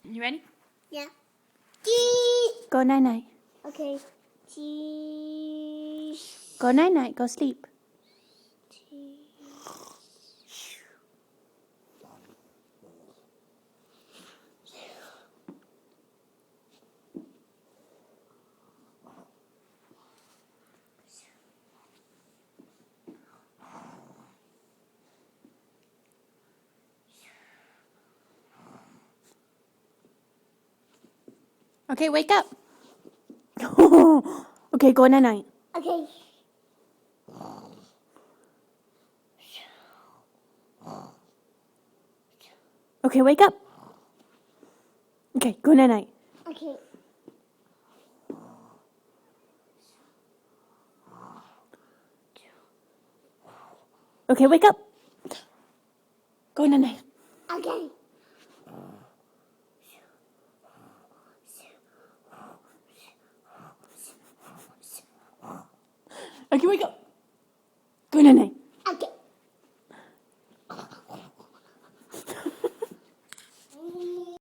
You ready? Yeah. Go night night. Okay. G. Go night night. Go sleep. Okay, wake up. Okay, go night night. Okay. Okay, wake up. Okay, go night night. Okay. Okay, wake up. Go night night. Okay. Okay, wake up. Go night night.